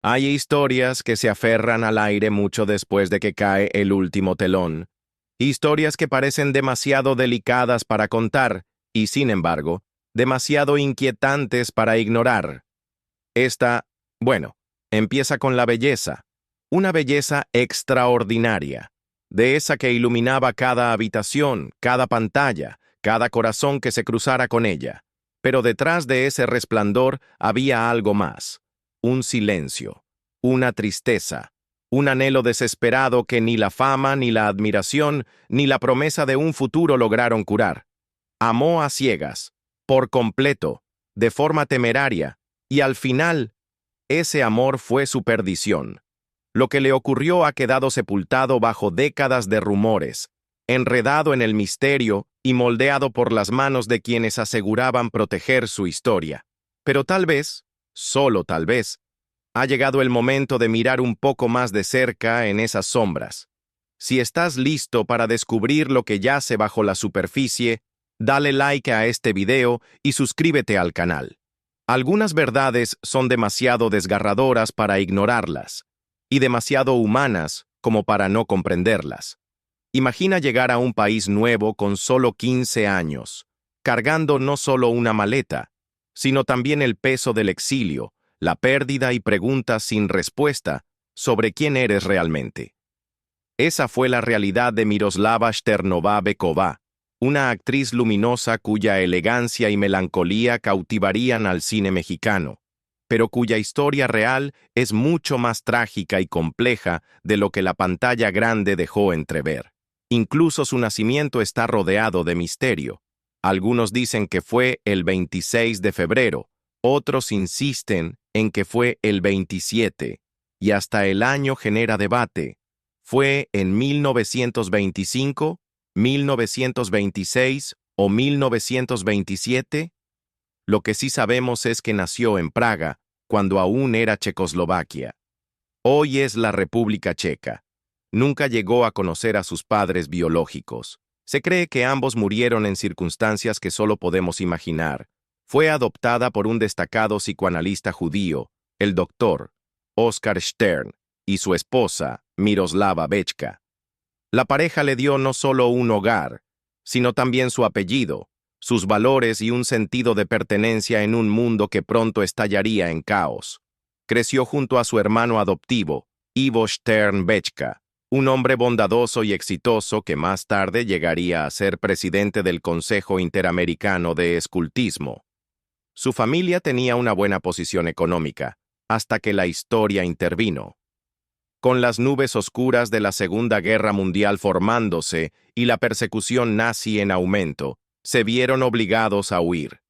Hay historias que se aferran al aire mucho después de que cae el último telón. Historias que parecen demasiado delicadas para contar y, sin embargo, demasiado inquietantes para ignorar. Esta, bueno, empieza con la belleza, una belleza extraordinaria, de esa que iluminaba cada habitación, cada pantalla, cada corazón que se cruzara con ella. Pero detrás de ese resplandor había algo más, un silencio, una tristeza, un anhelo desesperado que ni la fama, ni la admiración, ni la promesa de un futuro lograron curar. Amó a ciegas, por completo, de forma temeraria, y al final, ese amor fue su perdición. Lo que le ocurrió ha quedado sepultado bajo décadas de rumores, enredado en el misterio y moldeado por las manos de quienes aseguraban proteger su historia. Pero tal vez, solo tal vez, ha llegado el momento de mirar un poco más de cerca en esas sombras. Si estás listo para descubrir lo que yace bajo la superficie, dale like a este video y suscríbete al canal. Algunas verdades son demasiado desgarradoras para ignorarlas, y demasiado humanas como para no comprenderlas. Imagina llegar a un país nuevo con solo 15 años, cargando no solo una maleta, sino también el peso del exilio, la pérdida y preguntas sin respuesta sobre quién eres realmente. Esa fue la realidad de Miroslava Chernová-Beková, una actriz luminosa cuya elegancia y melancolía cautivarían al cine mexicano, pero cuya historia real es mucho más trágica y compleja de lo que la pantalla grande dejó entrever. Incluso su nacimiento está rodeado de misterio. Algunos dicen que fue el 26 de febrero, otros insisten en que fue el 27, y hasta el año genera debate. ¿Fue en 1925, 1926 o 1927? Lo que sí sabemos es que nació en Praga, cuando aún era Checoslovaquia. Hoy es la República Checa. Nunca llegó a conocer a sus padres biológicos. Se cree que ambos murieron en circunstancias que solo podemos imaginar. Fue adoptada por un destacado psicoanalista judío, el doctor Oskar Stern, y su esposa, Miroslava Bečka. La pareja le dio no solo un hogar, sino también su apellido, sus valores y un sentido de pertenencia en un mundo que pronto estallaría en caos. Creció junto a su hermano adoptivo, Ivo Stern Bečka, un hombre bondadoso y exitoso que más tarde llegaría a ser presidente del Consejo Interamericano de Escultismo. Su familia tenía una buena posición económica, hasta que la historia intervino. Con las nubes oscuras de la Segunda Guerra Mundial formándose y la persecución nazi en aumento, se vieron obligados a huir.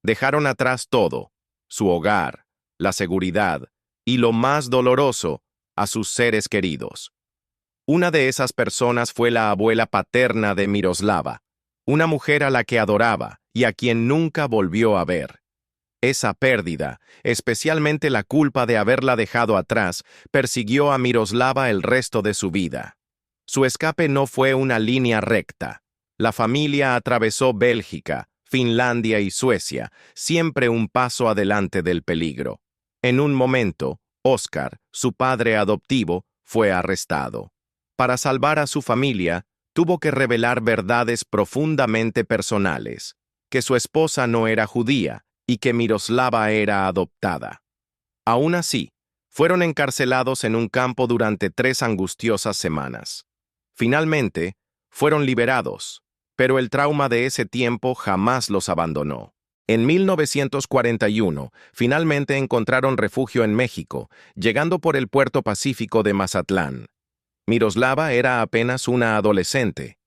Dejaron atrás todo, su hogar, la seguridad y, lo más doloroso, a sus seres queridos. Una de esas personas fue la abuela paterna de Miroslava, una mujer a la que adoraba y a quien nunca volvió a ver. Esa pérdida, especialmente la culpa de haberla dejado atrás, persiguió a Miroslava el resto de su vida. Su escape no fue una línea recta. La familia atravesó Bélgica, Finlandia y Suecia, siempre un paso adelante del peligro. En un momento, Oskar, su padre adoptivo, fue arrestado. Para salvar a su familia, tuvo que revelar verdades profundamente personales, que su esposa no era judía, y que Miroslava era adoptada. Aún así, fueron encarcelados en un campo durante 3 angustiosas semanas. Finalmente, fueron liberados, pero el trauma de ese tiempo jamás los abandonó. En 1941, finalmente encontraron refugio en México, llegando por el puerto pacífico de Mazatlán. Miroslava era apenas una adolescente,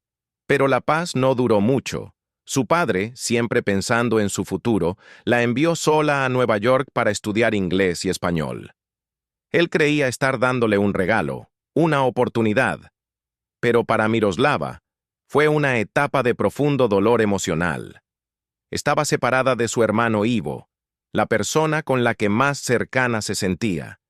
pero la paz no duró mucho. Su padre, siempre pensando en su futuro, la envió sola a Nueva York para estudiar inglés y español. Él creía estar dándole un regalo, una oportunidad, pero para Miroslava fue una etapa de profundo dolor emocional. Estaba separada de su hermano Ivo, la persona con la que más cercana se sentía,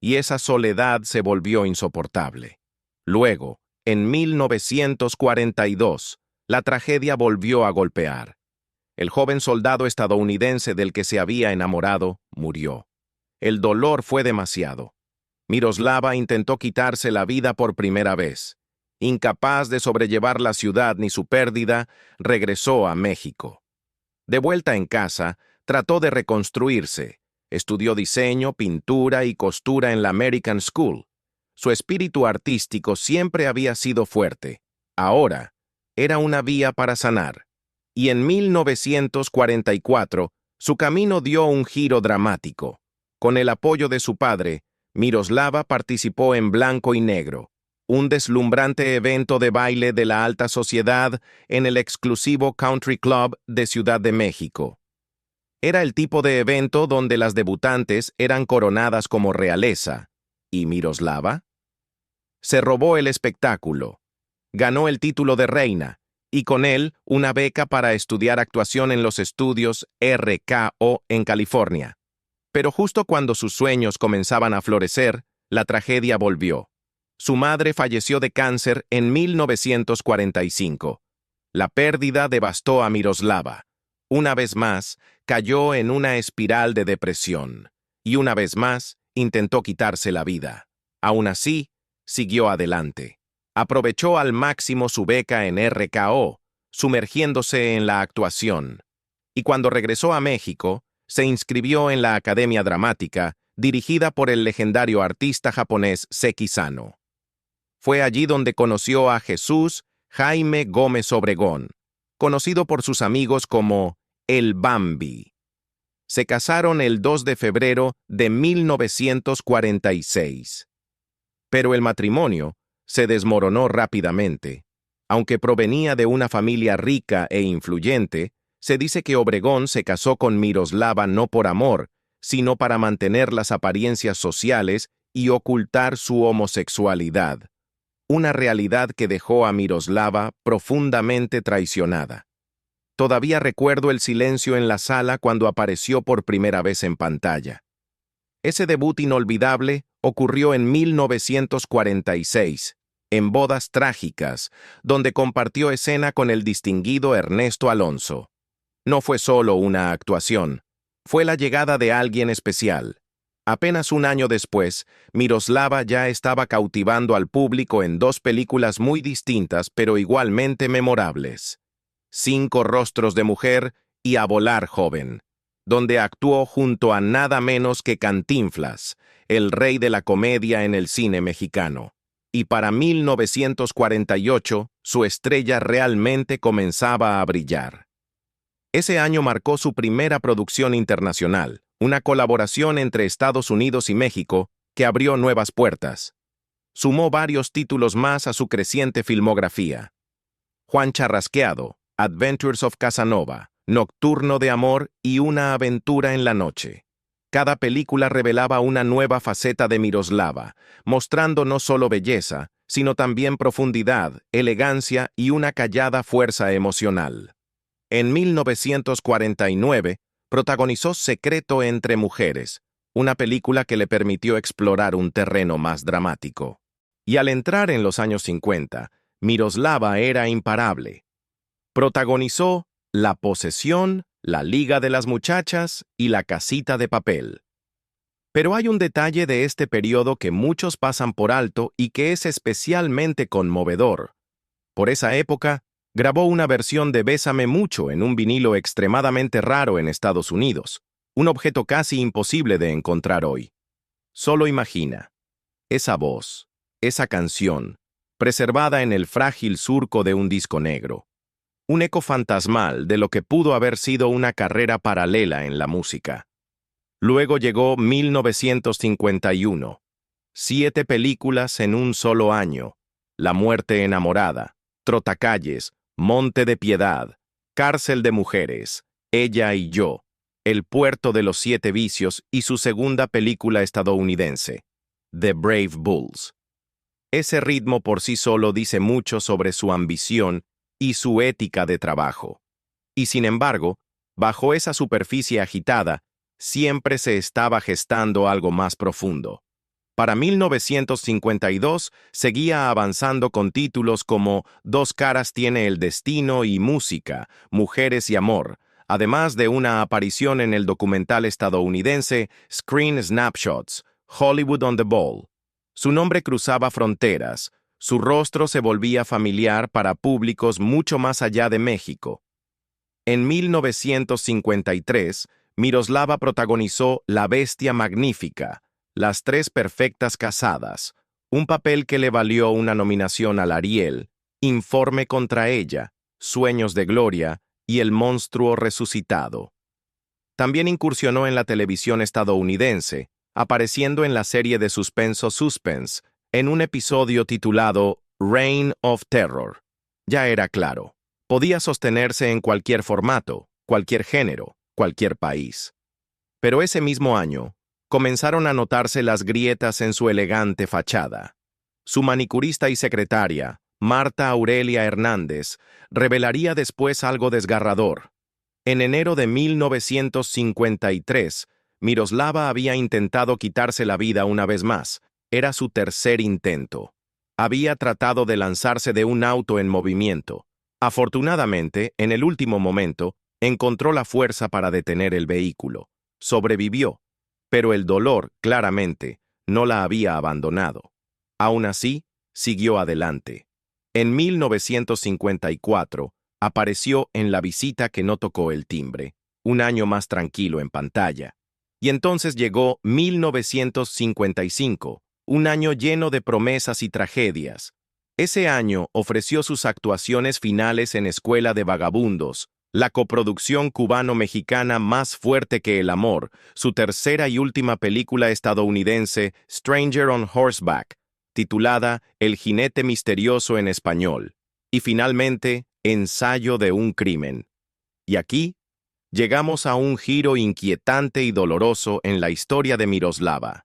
y esa soledad se volvió insoportable. Luego, en 1942, la tragedia volvió a golpear. El joven soldado estadounidense del que se había enamorado murió. El dolor fue demasiado. Miroslava intentó quitarse la vida por primera vez. Incapaz de sobrellevar la ciudad ni su pérdida, regresó a México. De vuelta en casa, trató de reconstruirse. Estudió diseño, pintura y costura en la American School. Su espíritu artístico siempre había sido fuerte. Ahora, era una vía para sanar. Y en 1944, su camino dio un giro dramático. Con el apoyo de su padre, Miroslava participó en Blanco y Negro, un deslumbrante evento de baile de la alta sociedad en el exclusivo Country Club de Ciudad de México. Era el tipo de evento donde las debutantes eran coronadas como realeza. ¿Y Miroslava? Se robó el espectáculo. Ganó el título de reina, y con él una beca para estudiar actuación en los estudios RKO en California. Pero justo cuando sus sueños comenzaban a florecer, la tragedia volvió. Su madre falleció de cáncer en 1945. La pérdida devastó a Miroslava. Una vez más, cayó en una espiral de depresión. Y una vez más, intentó quitarse la vida. Aún así, siguió adelante. Aprovechó al máximo su beca en RKO, sumergiéndose en la actuación. Y cuando regresó a México, se inscribió en la Academia Dramática, dirigida por el legendario artista japonés Seki Sano. Fue allí donde conoció a Jesús Jaime Gómez Obregón, conocido por sus amigos como El Bambi. Se casaron el 2 de febrero de 1946. Pero el matrimonio se desmoronó rápidamente. Aunque provenía de una familia rica e influyente, se dice que Obregón se casó con Miroslava no por amor, sino para mantener las apariencias sociales y ocultar su homosexualidad. Una realidad que dejó a Miroslava profundamente traicionada. Todavía recuerdo el silencio en la sala cuando apareció por primera vez en pantalla. Ese debut inolvidable ocurrió en 1946, en Bodas Trágicas, donde compartió escena con el distinguido Ernesto Alonso. No fue solo una actuación, fue la llegada de alguien especial. Apenas un año después, Miroslava ya estaba cautivando al público en dos películas muy distintas pero igualmente memorables: 5 rostros de mujer y A volar joven, donde actuó junto a nada menos que Cantinflas, el rey de la comedia en el cine mexicano. Y para 1948, su estrella realmente comenzaba a brillar. Ese año marcó su primera producción internacional, una colaboración entre Estados Unidos y México que abrió nuevas puertas. Sumó varios títulos más a su creciente filmografía: Juan Charrasqueado, Adventures of Casanova, Nocturno de Amor y Una aventura en la noche. Cada película revelaba una nueva faceta de Miroslava, mostrando no solo belleza, sino también profundidad, elegancia y una callada fuerza emocional. En 1949, protagonizó Secreto entre mujeres, una película que le permitió explorar un terreno más dramático. Y al entrar en los años 50, Miroslava era imparable. Protagonizó La posesión, La liga de las muchachas y La casita de papel. Pero hay un detalle de este periodo que muchos pasan por alto y que es especialmente conmovedor. Por esa época, grabó una versión de Bésame mucho en un vinilo extremadamente raro en Estados Unidos, un objeto casi imposible de encontrar hoy. Solo imagina, esa voz, esa canción, preservada en el frágil surco de un disco negro. Un eco fantasmal de lo que pudo haber sido una carrera paralela en la música. Luego llegó 1951. 7 películas en un solo año: La muerte enamorada, Trotacalles, Monte de Piedad, Cárcel de mujeres, Ella y yo, El puerto de los 7 vicios y su segunda película estadounidense, The Brave Bulls. Ese ritmo por sí solo dice mucho sobre su ambición y su ética de trabajo. Y sin embargo, bajo esa superficie agitada, siempre se estaba gestando algo más profundo. Para 1952 seguía avanzando con títulos como Dos caras tiene el destino y Música, Mujeres y amor, además de una aparición en el documental estadounidense Screen Snapshots, Hollywood on the Ball. Su nombre cruzaba fronteras, su rostro se volvía familiar para públicos mucho más allá de México. En 1953, Miroslava protagonizó La Bestia Magnífica, Las Tres Perfectas Casadas, un papel que le valió una nominación al Ariel, Informe contra ella, Sueños de Gloria y El Monstruo Resucitado. También incursionó en la televisión estadounidense, apareciendo en la serie de suspenso Suspense, en un episodio titulado Reign of Terror. Ya era claro, podía sostenerse en cualquier formato, cualquier género, cualquier país. Pero ese mismo año, comenzaron a notarse las grietas en su elegante fachada. Su manicurista y secretaria, Marta Aurelia Hernández, revelaría después algo desgarrador. En enero de 1953, Miroslava había intentado quitarse la vida una vez más. Era su tercer intento. Había tratado de lanzarse de un auto en movimiento. Afortunadamente, en el último momento, encontró la fuerza para detener el vehículo. Sobrevivió, pero el dolor, claramente, no la había abandonado. Aún así, siguió adelante. En 1954, apareció en La visita que no tocó el timbre, un año más tranquilo en pantalla. Y entonces llegó 1955, un año lleno de promesas y tragedias. Ese año ofreció sus actuaciones finales en Escuela de Vagabundos, la coproducción cubano-mexicana más fuerte que el amor, su tercera y última película estadounidense, Stranger on Horseback, titulada El jinete misterioso en español, y finalmente, Ensayo de un crimen. Y aquí, llegamos a un giro inquietante y doloroso en la historia de Miroslava.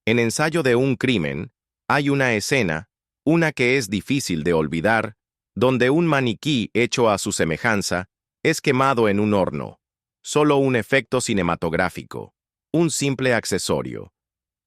En Ensayo de un crimen, hay una escena, una que es difícil de olvidar, donde un maniquí hecho a su semejanza es quemado en un horno. Solo un efecto cinematográfico, un simple accesorio.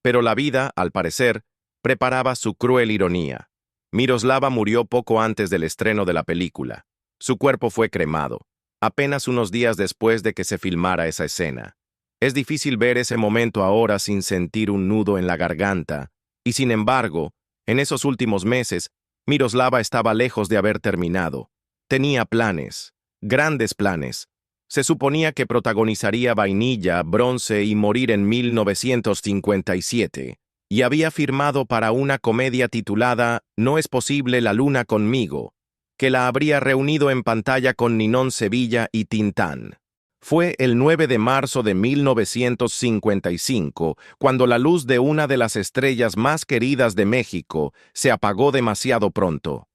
Pero la vida, al parecer, preparaba su cruel ironía. Miroslava murió poco antes del estreno de la película. Su cuerpo fue cremado, apenas unos días después de que se filmara esa escena. Es difícil ver ese momento ahora sin sentir un nudo en la garganta, y sin embargo, en esos últimos meses, Miroslava estaba lejos de haber terminado. Tenía planes, grandes planes. Se suponía que protagonizaría Vainilla, Bronce y Morir en 1957, y había firmado para una comedia titulada No es posible la luna conmigo, que la habría reunido en pantalla con Ninón Sevilla y Tintán. Fue el 9 de marzo de 1955, cuando la luz de una de las estrellas más queridas de México se apagó demasiado pronto.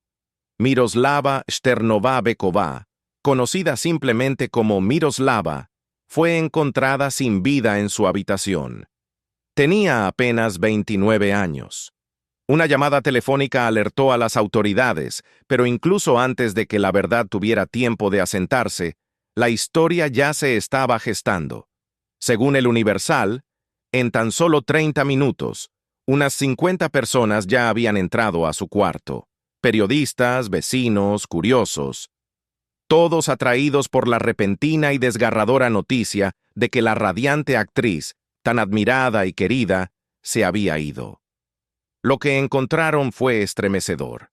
Miroslava Sternová-Beková, conocida simplemente como Miroslava, fue encontrada sin vida en su habitación. Tenía apenas 29 años. Una llamada telefónica alertó a las autoridades, pero incluso antes de que la verdad tuviera tiempo de asentarse, la historia ya se estaba gestando. Según el Universal, en tan solo 30 minutos, unas 50 personas ya habían entrado a su cuarto. Periodistas, vecinos, curiosos, todos atraídos por la repentina y desgarradora noticia de que la radiante actriz, tan admirada y querida, se había ido. Lo que encontraron fue estremecedor.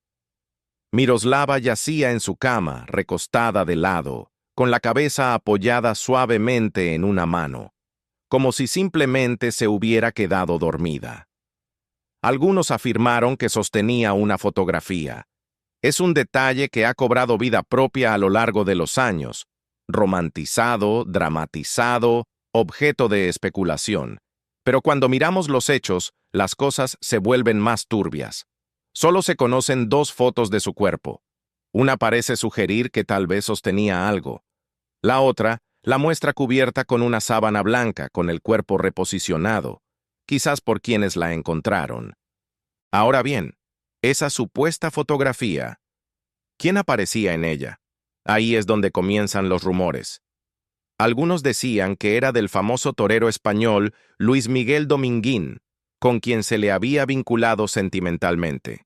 Miroslava yacía en su cama, recostada de lado, con la cabeza apoyada suavemente en una mano, como si simplemente se hubiera quedado dormida. Algunos afirmaron que sostenía una fotografía. Es un detalle que ha cobrado vida propia a lo largo de los años, romantizado, dramatizado, objeto de especulación. Pero cuando miramos los hechos, las cosas se vuelven más turbias. Solo se conocen dos fotos de su cuerpo. Una parece sugerir que tal vez sostenía algo. La otra la muestra cubierta con una sábana blanca, con el cuerpo reposicionado, quizás por quienes la encontraron. Ahora bien, esa supuesta fotografía, ¿quién aparecía en ella? Ahí es donde comienzan los rumores. Algunos decían que era del famoso torero español Luis Miguel Dominguín, con quien se le había vinculado sentimentalmente.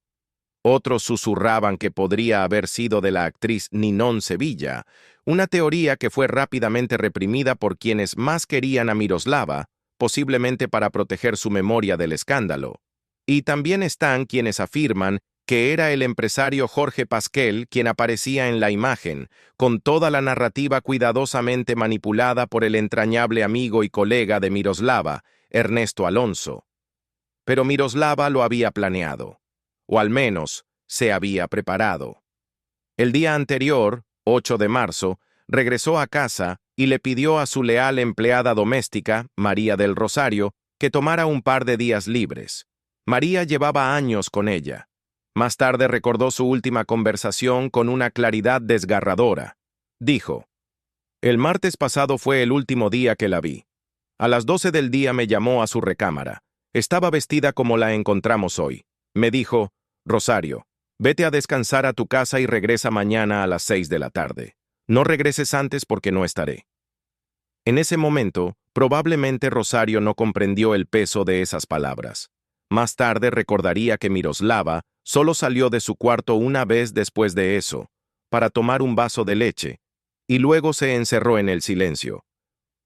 Otros susurraban que podría haber sido de la actriz Ninon Sevilla, una teoría que fue rápidamente reprimida por quienes más querían a Miroslava, posiblemente para proteger su memoria del escándalo. Y también están quienes afirman que era el empresario Jorge Pasquel quien aparecía en la imagen, con toda la narrativa cuidadosamente manipulada por el entrañable amigo y colega de Miroslava, Ernesto Alonso. Pero Miroslava lo había planeado, o al menos se había preparado. El día anterior, 8 de marzo, regresó a casa y le pidió a su leal empleada doméstica, María del Rosario, que tomara un par de días libres. María llevaba años con ella. Más tarde recordó su última conversación con una claridad desgarradora. Dijo: «El martes pasado fue el último día que la vi. A las 12 del día me llamó a su recámara. Estaba vestida como la encontramos hoy. Me dijo: Rosario, vete a descansar a tu casa y regresa mañana a las 6 de la tarde. No regreses antes porque no estaré». En ese momento, probablemente Rosario no comprendió el peso de esas palabras. Más tarde recordaría que Miroslava solo salió de su cuarto una vez después de eso, para tomar un vaso de leche, y luego se encerró en el silencio.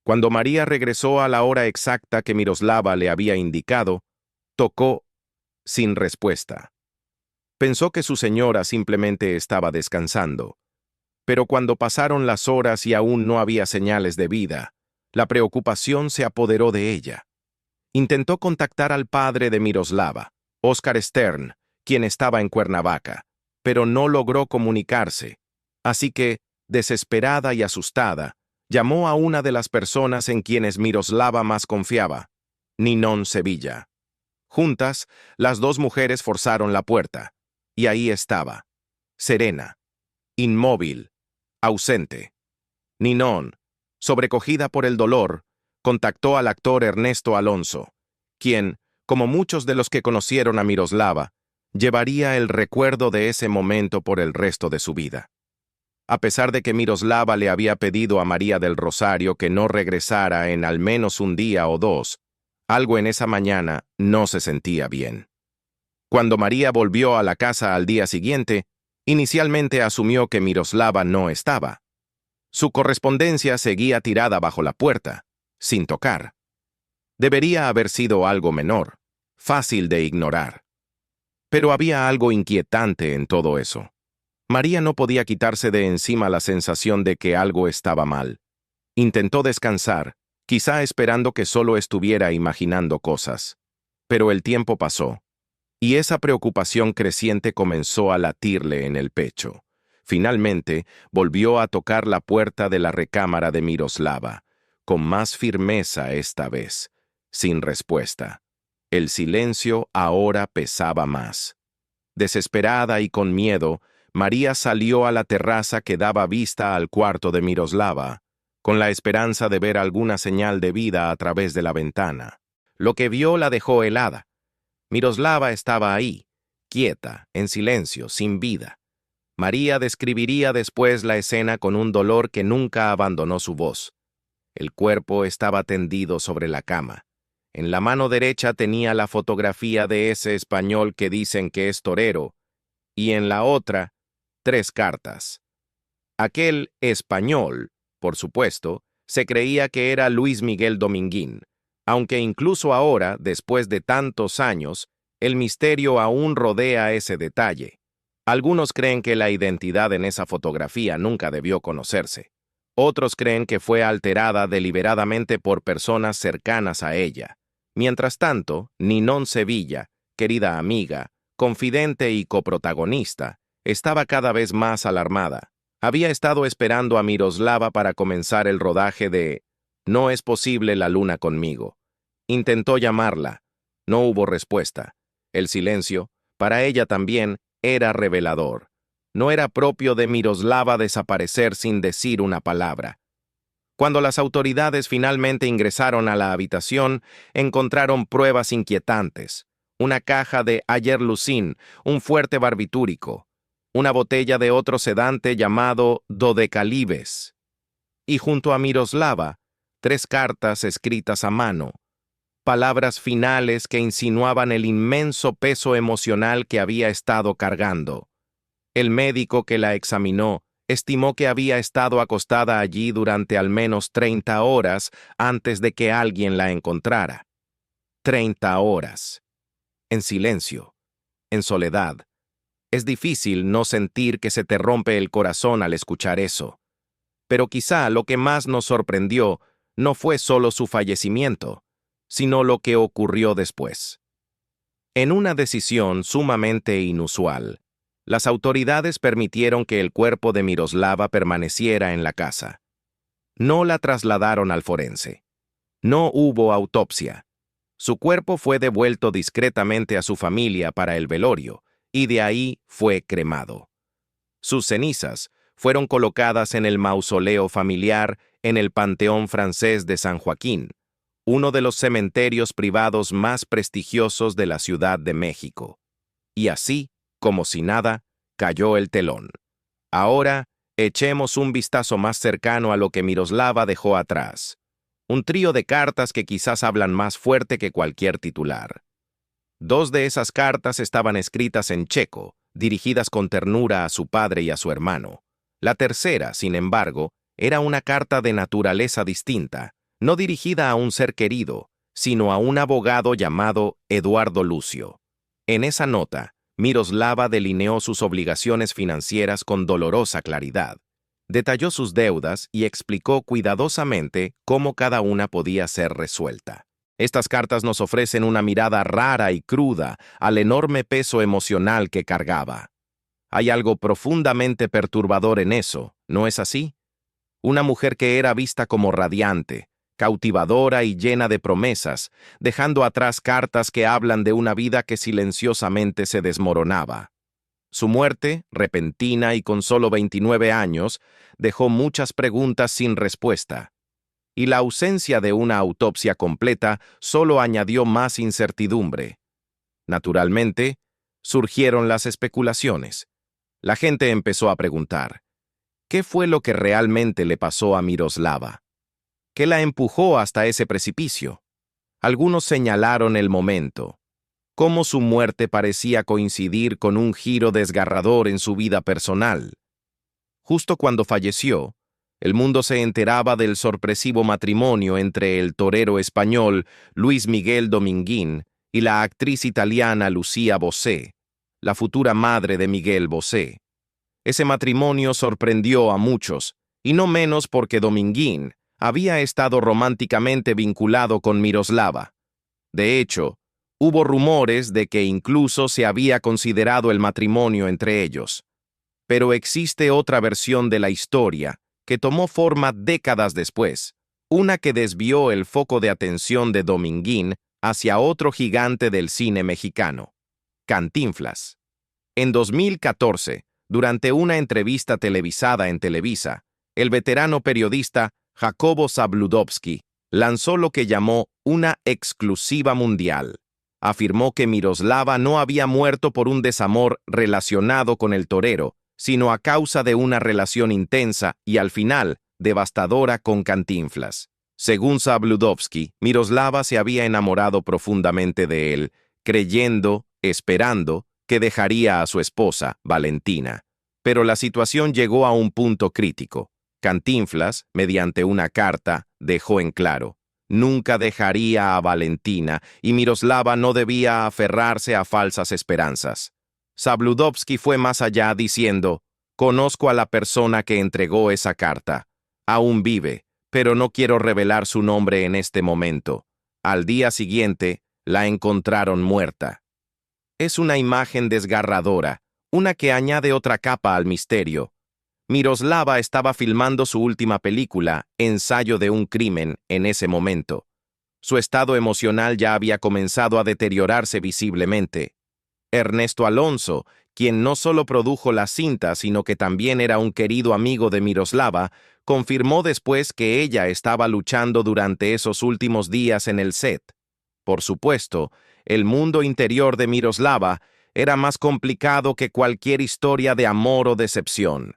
Cuando María regresó a la hora exacta que Miroslava le había indicado, tocó sin respuesta. Pensó que su señora simplemente estaba descansando. Pero cuando pasaron las horas y aún no había señales de vida, la preocupación se apoderó de ella. Intentó contactar al padre de Miroslava, Oscar Stern, quien estaba en Cuernavaca, pero no logró comunicarse. Así que, desesperada y asustada, llamó a una de las personas en quienes Miroslava más confiaba, Ninon Sevilla. Juntas, las dos mujeres forzaron la puerta, y ahí estaba, serena, inmóvil, ausente. Ninon, sobrecogida por el dolor, contactó al actor Ernesto Alonso, quien, como muchos de los que conocieron a Miroslava, llevaría el recuerdo de ese momento por el resto de su vida. A pesar de que Miroslava le había pedido a María del Rosario que no regresara en al menos un día o dos, algo en esa mañana no se sentía bien. Cuando María volvió a la casa al día siguiente, inicialmente asumió que Miroslava no estaba. Su correspondencia seguía tirada bajo la puerta, sin tocar. Debería haber sido algo menor, fácil de ignorar. Pero había algo inquietante en todo eso. María no podía quitarse de encima la sensación de que algo estaba mal. Intentó descansar, quizá esperando que solo estuviera imaginando cosas. Pero el tiempo pasó, y esa preocupación creciente comenzó a latirle en el pecho. Finalmente, volvió a tocar la puerta de la recámara de Miroslava, con más firmeza esta vez, sin respuesta. El silencio ahora pesaba más. Desesperada y con miedo, María salió a la terraza que daba vista al cuarto de Miroslava, con la esperanza de ver alguna señal de vida a través de la ventana. Lo que vio la dejó helada. Miroslava estaba ahí, quieta, en silencio, sin vida. María describiría después la escena con un dolor que nunca abandonó su voz. El cuerpo estaba tendido sobre la cama. En la mano derecha tenía la fotografía de ese español que dicen que es torero, y en la otra, 3 cartas. Aquel español, por supuesto, se creía que era Luis Miguel Dominguín, aunque incluso ahora, después de tantos años, el misterio aún rodea ese detalle. Algunos creen que la identidad en esa fotografía nunca debió conocerse. Otros creen que fue alterada deliberadamente por personas cercanas a ella. Mientras tanto, Ninon Sevilla, querida amiga, confidente y coprotagonista, estaba cada vez más alarmada. Había estado esperando a Miroslava para comenzar el rodaje de No es posible la luna conmigo. Intentó llamarla. No hubo respuesta. El silencio, para ella también, era revelador. No era propio de Miroslava desaparecer sin decir una palabra. Cuando las autoridades finalmente ingresaron a la habitación, encontraron pruebas inquietantes. Una caja de Ayerlucin, un fuerte barbitúrico, una botella de otro sedante llamado Dodecalibes, y junto a Miroslava, 3 cartas escritas a mano. palabras finales que insinuaban el inmenso peso emocional que había estado cargando. El médico que la examinó estimó que había estado acostada allí durante al menos 30 horas antes de que alguien la encontrara. 30 horas. En silencio, en soledad. Es difícil no sentir que se te rompe el corazón al escuchar eso. Pero quizá lo que más nos sorprendió no fue solo su fallecimiento, sino lo que ocurrió después. En una decisión sumamente inusual, las autoridades permitieron que el cuerpo de Miroslava permaneciera en la casa. No la trasladaron al forense. No hubo autopsia. Su cuerpo fue devuelto discretamente a su familia para el velorio, y de ahí fue cremado. Sus cenizas fueron colocadas en el mausoleo familiar en el Panteón Francés de San Joaquín, uno de los cementerios privados más prestigiosos de la Ciudad de México. Y así, como si nada, cayó el telón. Ahora, echemos un vistazo más cercano a lo que Miroslava dejó atrás. Un trío de cartas que quizás hablan más fuerte que cualquier titular. 2 de esas cartas estaban escritas en checo, dirigidas con ternura a su padre y a su hermano. La tercera, sin embargo, era una carta de naturaleza distinta, no dirigida a un ser querido, sino a un abogado llamado Eduardo Lucio. En esa nota, Miroslava delineó sus obligaciones financieras con dolorosa claridad. Detalló sus deudas y explicó cuidadosamente cómo cada una podía ser resuelta. Estas cartas nos ofrecen una mirada rara y cruda al enorme peso emocional que cargaba. Hay algo profundamente perturbador en eso, ¿no es así? Una mujer que era vista como radiante, cautivadora y llena de promesas, dejando atrás cartas que hablan de una vida que silenciosamente se desmoronaba. Su muerte, repentina y con solo 29 años, dejó muchas preguntas sin respuesta. Y la ausencia de una autopsia completa solo añadió más incertidumbre. Naturalmente, surgieron las especulaciones. La gente empezó a preguntar, ¿qué fue lo que realmente le pasó a Miroslava? ¿Qué la empujó hasta ese precipicio? Algunos señalaron el momento, cómo su muerte parecía coincidir con un giro desgarrador en su vida personal. Justo cuando falleció, el mundo se enteraba del sorpresivo matrimonio entre el torero español Luis Miguel Dominguín y la actriz italiana Lucia Bosé, la futura madre de Miguel Bosé. Ese matrimonio sorprendió a muchos, y no menos porque Dominguín había estado románticamente vinculado con Miroslava. De hecho, hubo rumores de que incluso se había considerado el matrimonio entre ellos. Pero existe otra versión de la historia que tomó forma décadas después, una que desvió el foco de atención de Dominguín hacia otro gigante del cine mexicano, Cantinflas. En 2014, durante una entrevista televisada en Televisa, el veterano periodista Jacobo Zabludovsky lanzó lo que llamó una exclusiva mundial. Afirmó que Miroslava no había muerto por un desamor relacionado con el torero, sino a causa de una relación intensa y, al final, devastadora con Cantinflas. Según Zabludovsky, Miroslava se había enamorado profundamente de él, creyendo, esperando, que dejaría a su esposa, Valentina. Pero la situación llegó a un punto crítico. Cantinflas, mediante una carta, dejó en claro: nunca dejaría a Valentina y Miroslava no debía aferrarse a falsas esperanzas. Zabludovsky fue más allá diciendo: conozco a la persona que entregó esa carta. Aún vive, pero no quiero revelar su nombre en este momento. Al día siguiente, la encontraron muerta. Es una imagen desgarradora, una que añade otra capa al misterio. Miroslava estaba filmando su última película, Ensayo de un crimen, en ese momento. Su estado emocional ya había comenzado a deteriorarse visiblemente. Ernesto Alonso, quien no solo produjo la cinta, sino que también era un querido amigo de Miroslava, confirmó después que ella estaba luchando durante esos últimos días en el set. Por supuesto, el mundo interior de Miroslava era más complicado que cualquier historia de amor o decepción.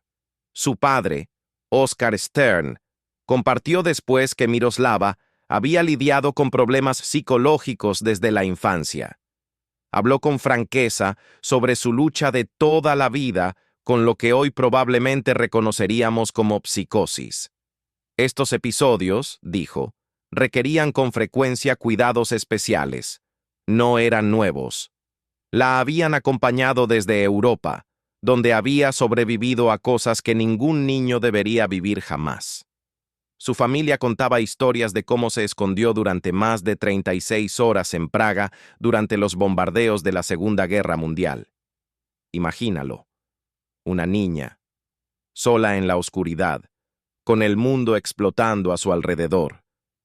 Su padre, Oscar Stern, compartió después que Miroslava había lidiado con problemas psicológicos desde la infancia. Habló con franqueza sobre su lucha de toda la vida con lo que hoy probablemente reconoceríamos como psicosis. Estos episodios, dijo, requerían con frecuencia cuidados especiales. No eran nuevos. La habían acompañado desde Europa, donde había sobrevivido a cosas que ningún niño debería vivir jamás. Su familia contaba historias de cómo se escondió durante más de 36 horas en Praga durante los bombardeos de la Segunda Guerra Mundial. Imagínalo, una niña, sola en la oscuridad, con el mundo explotando a su alrededor.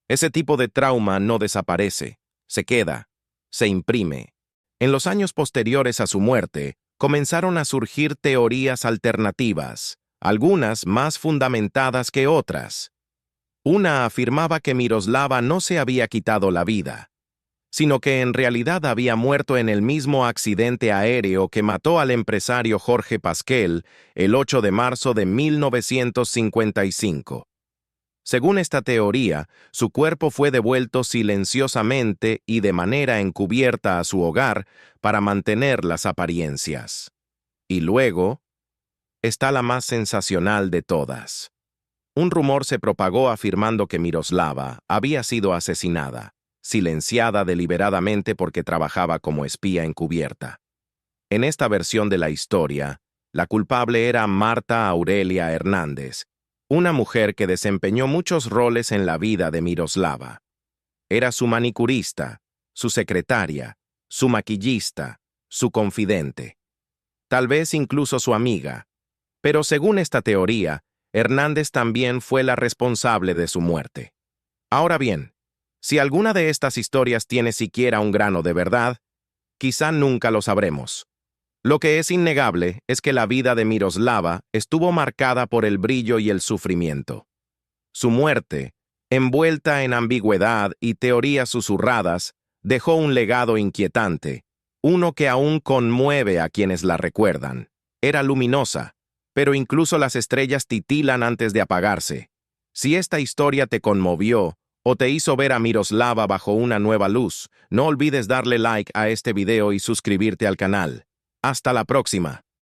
Ese tipo de trauma no desaparece, se queda, se imprime. En los años posteriores a su muerte, comenzaron a surgir teorías alternativas, algunas más fundamentadas que otras. Una afirmaba que Miroslava no se había quitado la vida, sino que en realidad había muerto en el mismo accidente aéreo que mató al empresario Jorge Pasquel el 8 de marzo de 1955. Según esta teoría, su cuerpo fue devuelto silenciosamente y de manera encubierta a su hogar para mantener las apariencias. Y luego, está la más sensacional de todas. Un rumor se propagó afirmando que Miroslava había sido asesinada, silenciada deliberadamente porque trabajaba como espía encubierta. En esta versión de la historia, la culpable era Marta Aurelia Hernández, una mujer que desempeñó muchos roles en la vida de Miroslava. Era su manicurista, su secretaria, su maquillista, su confidente. Tal vez incluso su amiga. Pero según esta teoría, Hernández también fue la responsable de su muerte. Ahora bien, si alguna de estas historias tiene siquiera un grano de verdad, quizá nunca lo sabremos. Lo que es innegable es que la vida de Miroslava estuvo marcada por el brillo y el sufrimiento. Su muerte, envuelta en ambigüedad y teorías susurradas, dejó un legado inquietante, uno que aún conmueve a quienes la recuerdan. Era luminosa, pero incluso las estrellas titilan antes de apagarse. Si esta historia te conmovió o te hizo ver a Miroslava bajo una nueva luz, no olvides darle like a este video y suscribirte al canal. Hasta la próxima.